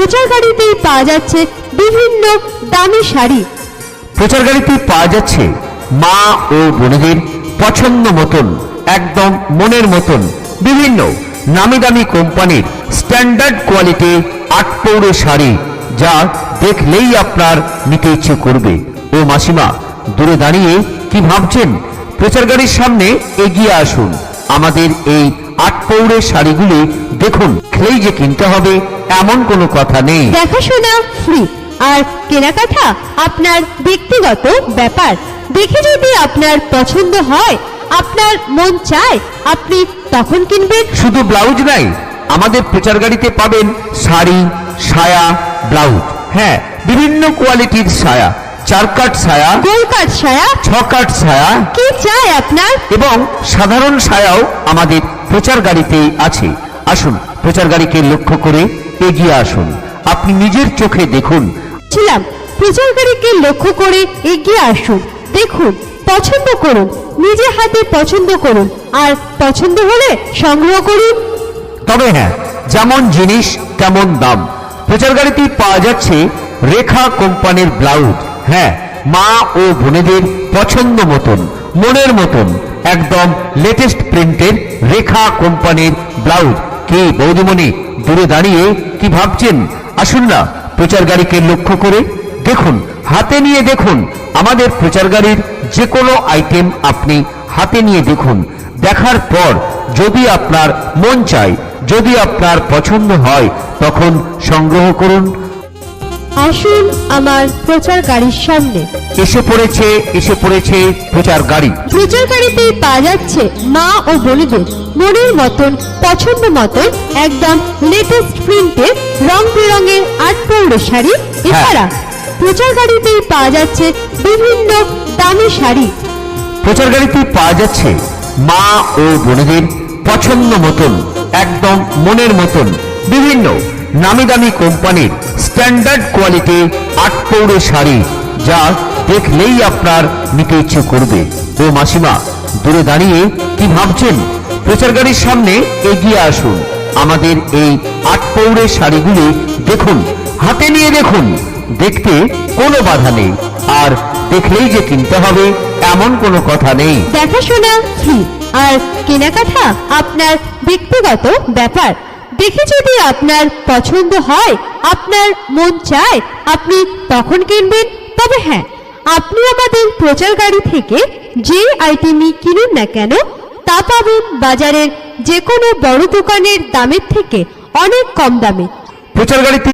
প্রচার গাড়িতেই পাওয়া যাচ্ছে বিভিন্ন দামি শাড়ি। প্রচার গাড়িতে পাওয়া যাচ্ছে মা ও বোনেদের পছন্দ মতন, একদম মনের মতন বিভিন্ন নামি দামি কোম্পানির স্ট্যান্ডার্ড কোয়ালিটি 8 পৌরে শাড়ি, যা দেখলেই আপনার নিতে ইচ্ছে করবে। ও মাসিমা, দূরে দাঁড়িয়ে কি ভাবছেন? প্রচার গাড়ির সামনে এগিয়ে আসুন। আমাদের এই 8 পৌরে শাড়িগুলি দেখুন, খেলেই যে কিনতে হবে এমন কোনো কথা নেই। দেখাশোনা ফ্রি, আর কেনাকাটা আপনার ব্যক্তিগত ব্যাপার। দেখে যদি আপনার পছন্দ হয়, আপনার মন চায়, আপনি তখন কিনবেন। শুধু ব্লাউজ নাই, আমাদের প্রচার গাড়িতে পাবেন শাড়ি, সায়া, ব্লাউজ। হ্যাঁ, বিভিন্ন কোয়ালিটির সায়া, 4 কাট সায়া, গোল কাট সায়া, 6 কাট সায়া, কি চাই আপনার? এবং সাধারণ সায়াও আমাদের প্রচার গাড়িতেই আছে। আসুন, প্রচার গাড়িকে লক্ষ্য করে এগিয়ে আসুন। আপনি নিজের চোখে দেখুন। ছিলাম প্রচার গাড়িকে লক্ষ্য করে এগিয়ে আসুন, দেখুন, পছন্দ করুন, নিজে হাতে পছন্দ করুন, আর পছন্দ হলে সংগ্রহ করুন। তবে হ্যাঁ, যেমন জিনিস তেমন দাম। প্রচার গাড়িতে পাওয়া যাচ্ছে রেখা কোম্পানির ব্লাউজ। হ্যাঁ, মা ও বোনেদের পছন্দ মতন, মনের মতন, একদম লেটেস্ট প্রিন্টের রেখা কোম্পানির ব্লাউজ। কি বৌদিমণি, দূরে দাঁড়িয়ে কি ভাবছেন? আসুন না, প্রচার গাড়িকে লক্ষ্য করে দেখুন, হাতে নিয়ে দেখুন। আমাদের প্রচার গাড়ির যে কোনো আইটেম আপনি হাতে নিয়ে দেখুন। দেখার পর যদি আপনার মন চায়, যদি আপনার পছন্দ হয়, তখন সংগ্রহ করুন। আসুন আমার প্রচার গাড়ির সামনে। এসে পড়েছে প্রচার গাড়ি। প্রচার গাড়িতে পাওয়া যাচ্ছে মা ও বোনেদের মনের মতন, পছন্দ মতন, একদম লেটেস্ট প্রিন্টের রং বেরঙের 8 পৌরে শাড়ি। এছাড়া প্রচার গাড়িতেই পাওয়া যাচ্ছে বিভিন্ন দামি শাড়ি। প্রচার গাড়িতে পাওয়া যাচ্ছে মা ও বোনেদের পছন্দ মতন, একদম মনের মতন বিভিন্ন নামি দামি কোম্পানির স্ট্যান্ডার্ড কোয়ালিটি 8 পৌরে শাড়ি, যা দেখলেই আপনার নিতে ইচ্ছে করবে। ও মাসিমা, দূরে দাঁড়িয়ে কি ভাবছেন? প্রচার গাড়ির সামনে এগিয়ে আসুন। আমাদের এই 8 পৌরে শাড়িগুলি দেখুন, হাতে নিয়ে দেখুন। দেখতে কোনো বাধা নেই, আর দেখলেই যে কিনতে হবে এমন কোনো কথা নেই। দেখাশোনা ফ্রি, আর কেনাকাটা আপনার ব্যক্তিগত ব্যাপার। দেখে যদি আপনার পছন্দ হয়, আপনার মন চায়, আপনি তখন কিনবেন। তবে হ্যাঁ, আপনি আমাদের প্রচার গাড়ি থেকে যে আইটেমই কিনুন না কেন, তা পাবেন বাজারের যে কোনো বড় দোকানের দামের থেকে অনেক কম দামে। প্রচার গাড়িতে